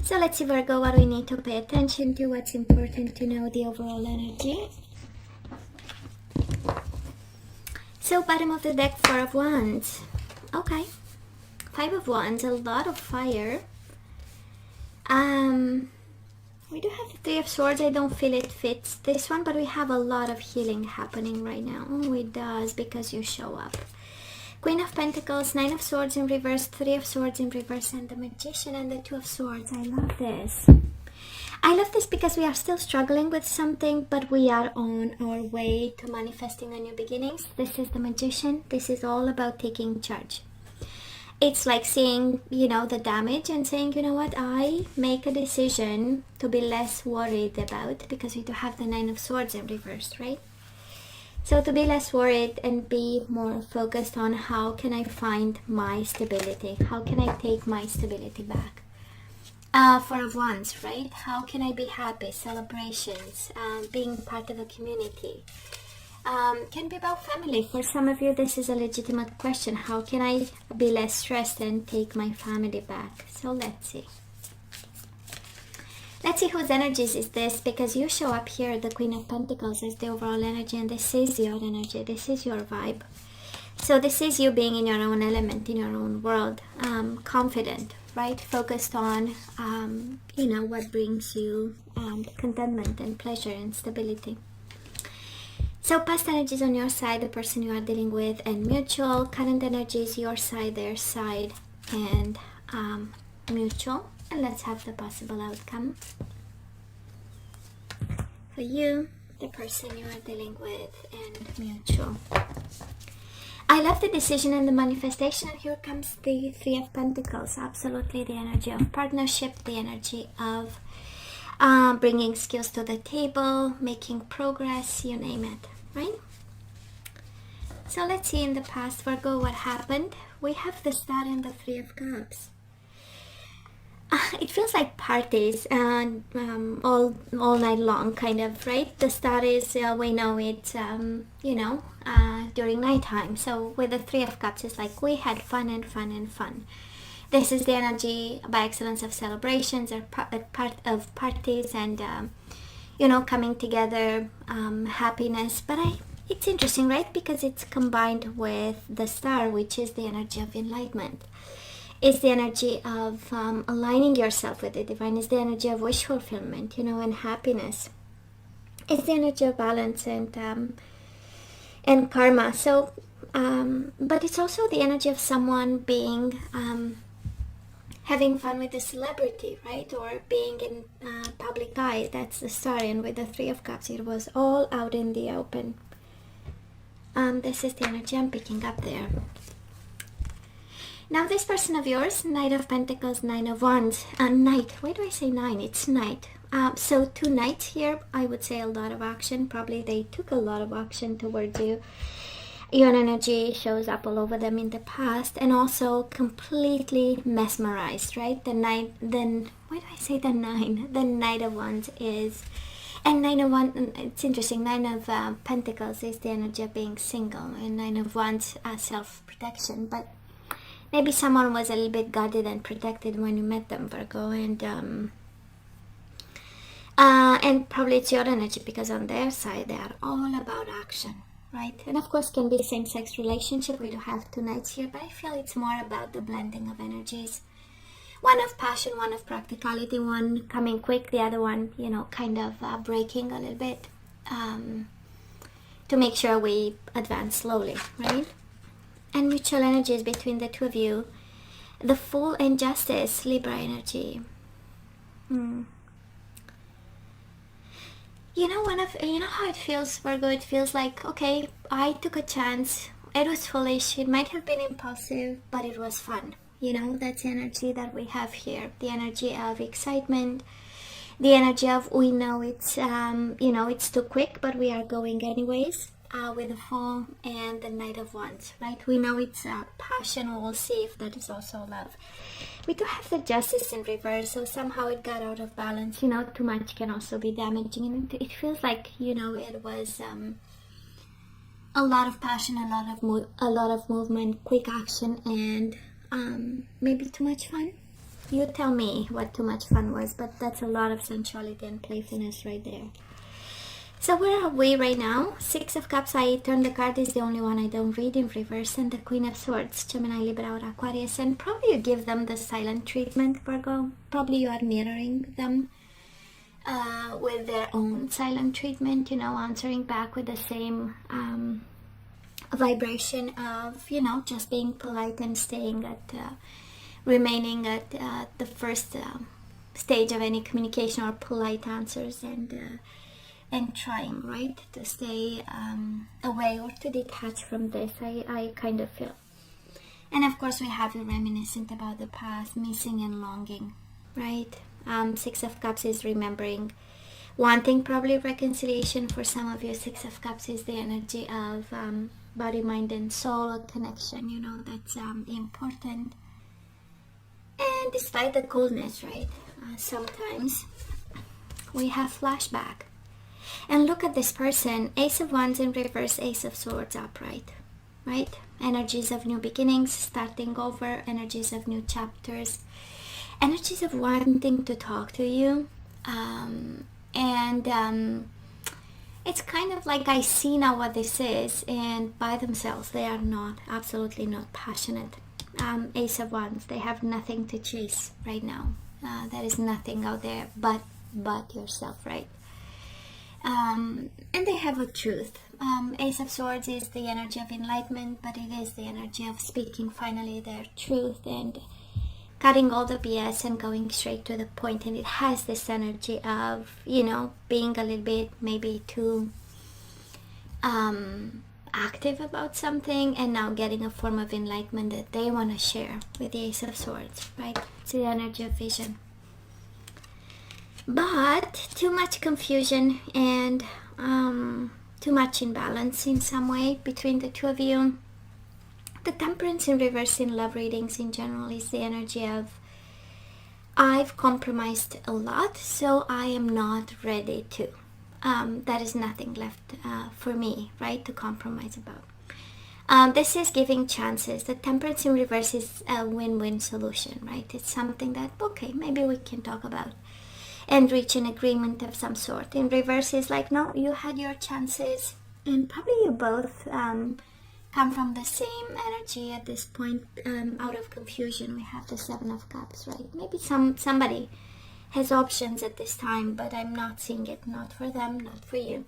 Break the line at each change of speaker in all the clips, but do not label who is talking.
So let's see, Virgo, what we need to pay attention to, what's important to know, the overall energy. So bottom of the deck, Four of Wands. Okay. Five of Wands, a lot of fire. We do have the Three of Swords. I don't feel it fits this one, but we have a lot of healing happening right now. Oh, it does, because you show up. Queen of Pentacles, Nine of Swords in reverse, Three of Swords in reverse, and the Magician and the Two of Swords. I love this. I love this because we are still struggling with something, but we are on our way to manifesting a new beginnings. This is the Magician. This is all about taking charge. It's like seeing, the damage and saying, you know what, I make a decision to be less worried about, because we do have the Nine of Swords in reverse, right? So to be less worried and be more focused on how can I find my stability? How can I take my stability back? Four of Wands, right? How can I be happy? Celebrations, being part of a community. Can be about family. For some of you, this is a legitimate question. How can I be less stressed and take my family back? So let's see. Let's see whose energies is this, because you show up here, the Queen of Pentacles is the overall energy, and this is your energy, this is your vibe. So this is you being in your own element, in your own world, confident, right? Focused on, what brings you contentment and pleasure and stability. So past energies on your side, the person you are dealing with, and mutual. Current energies, your side, their side, and mutual. And let's have the possible outcome for you, the person you are dealing with, and mutual. I love the decision and the manifestation. Here comes the Three of Pentacles. Absolutely the energy of partnership, the energy of bringing skills to the table, making progress, you name it, right? So let's see in the past, Virgo, what happened. We have the Star and the Three of Cups. It feels like parties and all night long, kind of, right? The Star is, we know it, during nighttime. So with the Three of Cups, it's like we had fun and fun and fun. This is the energy by excellence of celebrations, or part of parties, and coming together, happiness. But it's interesting, right? Because it's combined with the Star, which is the energy of enlightenment. It's the energy of aligning yourself with the divine. It's the energy of wish fulfillment, and happiness. It's the energy of balance and karma. So, but it's also the energy of someone being having fun with a celebrity, right? Or being in public eye. That's the Star. And with the Three of Cups, it was all out in the open. This is the energy I'm picking up there. Now this person of yours, Knight of Pentacles, Nine of Wands, Knight. Why do I say nine? It's Knight. So two Knights here, I would say a lot of action. Probably they took a lot of action towards you. Your energy shows up all over them in the past, and also completely mesmerized, right? The Knight, then, why do I say the nine? The Knight of Wands is, and Nine of Wands, it's interesting, Nine of Pentacles is the energy of being single, and Nine of Wands, self-protection, but maybe someone was a little bit guarded and protected when you met them, Virgo, and probably it's your energy, because on their side they are all about action, right? And of course can be same-sex relationship. We do have two Knights here, but I feel it's more about the blending of energies. One of passion, one of practicality, one coming quick, the other one, kind of breaking a little bit, to make sure we advance slowly, right? And mutual energies between the two of you. The Fool and Justice, Libra energy. You know how it feels, Virgo? It feels like, okay, I took a chance. It was foolish. It might have been impulsive, but it was fun. That's the energy that we have here. The energy of excitement. The energy of, we know it's, it's too quick, but we are going anyways. With the Fool and the Knight of Wands, right? We know it's passion. We'll see if that is also love. We do have the Justice in reverse, so somehow it got out of balance. Too much can also be damaging, and it feels like, it was a lot of passion, a lot of movement, quick action, and maybe too much fun. You tell me what too much fun was, but that's a lot of sensuality and playfulness right there. So where are we right now? Six of Cups, I turned the card, is the only one I don't read in reverse, and the Queen of Swords, Gemini, Libra, or Aquarius, and probably you give them the silent treatment, Virgo. Probably you are mirroring them with their own silent treatment, you know, answering back with the same vibration of, you know, just being polite and staying at, remaining at the first stage of any communication, or polite answers, and trying, right, to stay away or to detach from this, I kind of feel. And of course we have you reminiscent about the past, missing and longing, right? Six of Cups is remembering, wanting probably reconciliation for some of you. Six of Cups is the energy of body, mind, and soul, a connection, you know, that's important. And despite the coldness, right, sometimes we have flashback. And look at this person, Ace of Wands in reverse, Ace of Swords upright, right? Energies of new beginnings, starting over, energies of new chapters, energies of wanting to talk to you. It's kind of like, I see now what this is, and by themselves, they are not, absolutely not passionate. Ace of Wands, they have nothing to chase right now. There is nothing out there but yourself, right? And they have a truth. Ace of Swords is the energy of enlightenment, but it is the energy of speaking finally their truth and cutting all the BS and going straight to the point. And it has this energy of, you know, being a little bit maybe too active about something, and now getting a form of enlightenment that they want to share with the Ace of Swords, right? It's the energy of vision. But too much confusion and too much imbalance in some way between the two of you. The Temperance in reverse in love readings in general is the energy of, I've compromised a lot, so I am not ready to. There is nothing left for me, right, to compromise about. This is giving chances. The Temperance in reverse is a win-win solution, right? It's something that, okay, maybe we can talk about and reach an agreement of some sort. In reverse is like, no, you had your chances, and probably you both come from the same energy at this point, out of confusion. We have the Seven of Cups, right? Maybe somebody has options at this time, but I'm not seeing it. Not for them, not for you.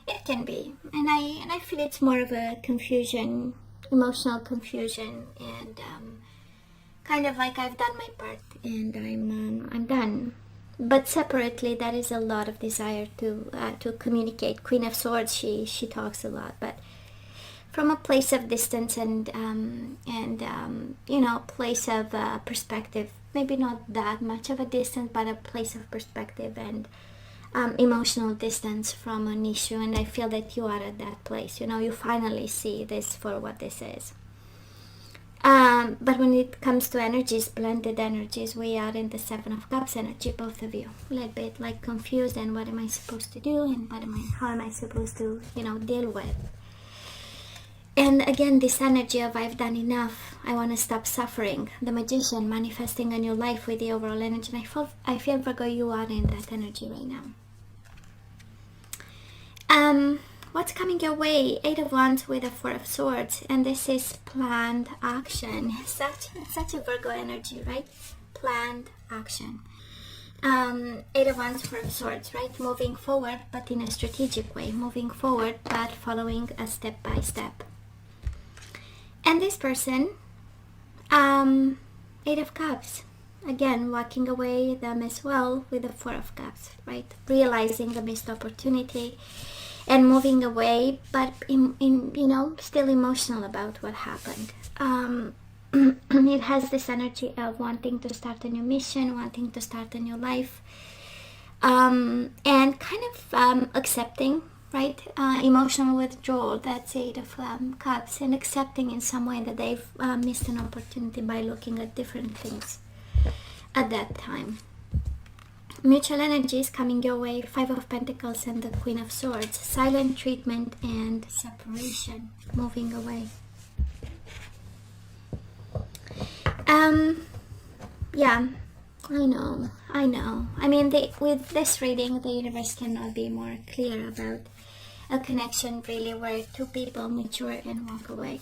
It can be, and I feel it's more of a confusion, emotional confusion, and kind of like, I've done my part and I'm done. But separately, there is a lot of desire to communicate. Queen of Swords, she talks a lot, but from a place of distance and you know, place of perspective. Maybe not that much of a distance, but a place of perspective and emotional distance from an issue. And I feel that you are at that place. You know, you finally see this for what this is. But when it comes to energies, blended energies, we are in the Seven of Cups energy, both of you. A little bit like confused, and what am I supposed to do, and how am I supposed to, you know, deal with. And again, this energy of, I've done enough, I want to stop suffering. The Magician, manifesting a new life with the overall energy. And I feel Virgo, you are in that energy right now. What's coming your way? Eight of Wands with the Four of Swords, and this is planned action. Such a Virgo energy, right? Planned action. Eight of Wands, Four of Swords, right? Moving forward, but in a strategic way. Moving forward, but following a step by step. And this person, Eight of Cups. Again, walking away them as well with the Four of Cups, right? Realizing the missed opportunity and moving away, but in you know, still emotional about what happened. It has this energy of wanting to start a new mission, wanting to start a new life, and kind of accepting, right? Emotional withdrawal. That's Eight of Cups, and accepting in some way that they've missed an opportunity by looking at different things at that time. Mutual energies coming your way, Five of Pentacles and the Queen of Swords. Silent treatment and separation, moving away. Yeah, I know. I mean, with this reading, the universe cannot be more clear about a connection really where two people mature and walk away.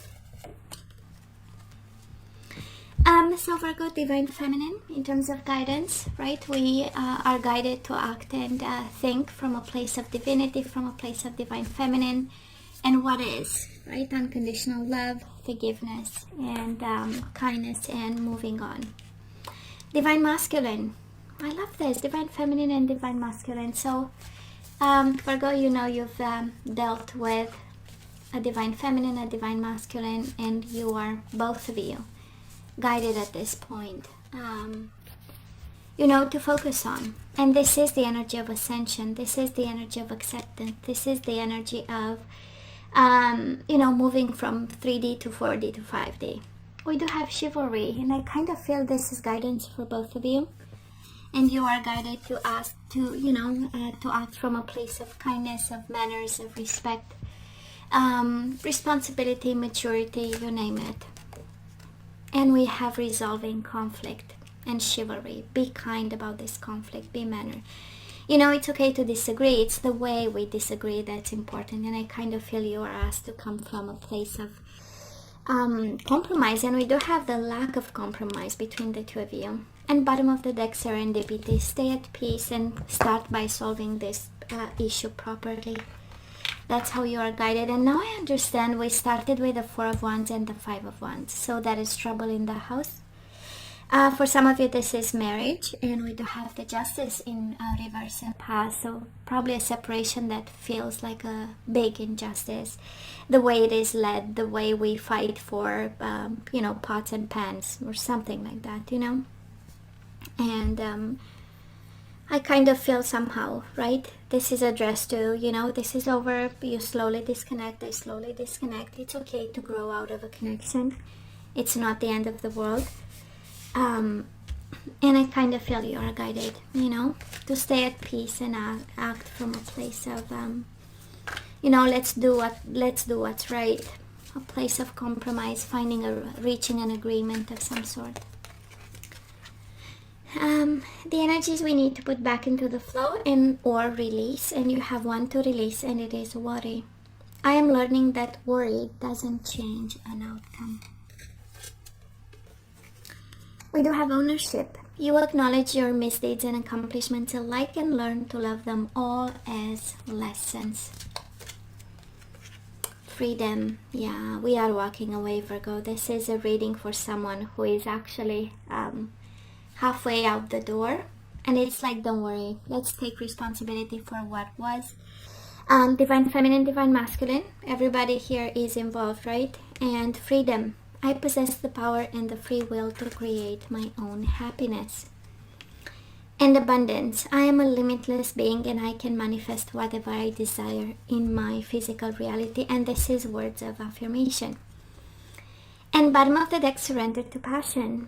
So Virgo, Divine Feminine, in terms of guidance, right? We are guided to act and think from a place of divinity, from a place of Divine Feminine, and what is, right? Unconditional love, forgiveness, and kindness, and moving on. Divine Masculine. I love this. Divine Feminine and Divine Masculine. So, Virgo, you know you've dealt with a Divine Feminine, a Divine Masculine, and you are, both of you, guided at this point, you know, to focus on. And this is the energy of ascension. This is the energy of acceptance. This is the energy of, you know, moving from 3D to 4D to 5D. We do have chivalry, and I kind of feel this is guidance for both of you. And you are guided to ask to, you know, to act from a place of kindness, of manners, of respect, responsibility, maturity, you name it. And we have resolving conflict and chivalry. Be kind about this conflict, be manner. You know, it's okay to disagree. It's the way we disagree that's important. And I kind of feel you are asked to come from a place of compromise. And we do have the lack of compromise between the two of you. And bottom of the deck, serendipity. Stay at peace and start by solving this issue properly. That's how you are guided. And now I understand we started with the 4 of Wands and the 5 of Wands. So that is trouble in the house. For some of you, this is marriage. And we do have the Justice in reverse and past. So probably a separation that feels like a big injustice. The way it is led, the way we fight for, you know, pots and pans or something like that, you know. And I kind of feel somehow, right? This is addressed to, you know, this is over. You slowly disconnect, they slowly disconnect. It's okay to grow out of a connection. It's not the end of the world. And I kind of feel you are guided, you know, to stay at peace and act from a place of, you know, let's do what's right. A place of compromise, reaching an agreement of some sort. The energies we need to put back into the flow or release, and you have one to release, and it is worry. I am learning that worry doesn't change an outcome. We do have ownership. You acknowledge your misdeeds and accomplishments alike and learn to love them all as lessons. Freedom. Yeah, we are walking away, Virgo. This is a reading for someone who is actually halfway out the door, and it's like, don't worry, let's take responsibility for what was. Divine Feminine, Divine Masculine, everybody here is involved, right? And freedom. I possess the power and the free will to create my own happiness. And abundance. I am a limitless being and I can manifest whatever I desire in my physical reality. And this is words of affirmation. And bottom of the deck, surrender to passion.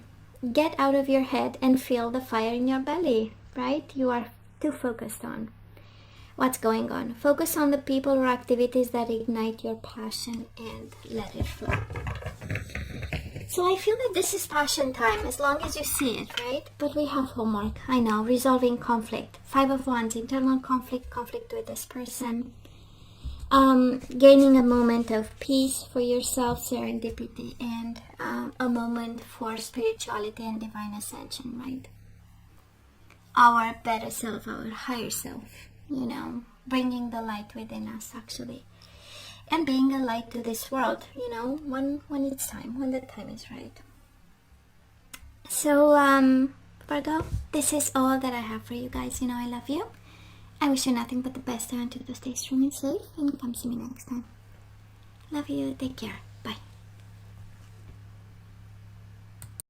Get out of your head and feel the fire in your belly, right? You are too focused on what's going on. Focus on the people or activities that ignite your passion and let it flow. So I feel that this is passion time, as long as you see it, right? But we have homework, I know. Resolving conflict. 5 of Wands, internal conflict with this person. Gaining a moment of peace for yourself, serendipity, and a moment for spirituality and divine ascension, right? Our better self, our higher self, you know, bringing the light within us, actually. And being a light to this world, you know, when it's time, when the time is right. So, Virgo, this is all that I have for you guys. You know, I love you. I wish you nothing but the best. I want you to stay strong and safe, and come see me next time. Love you. Take care.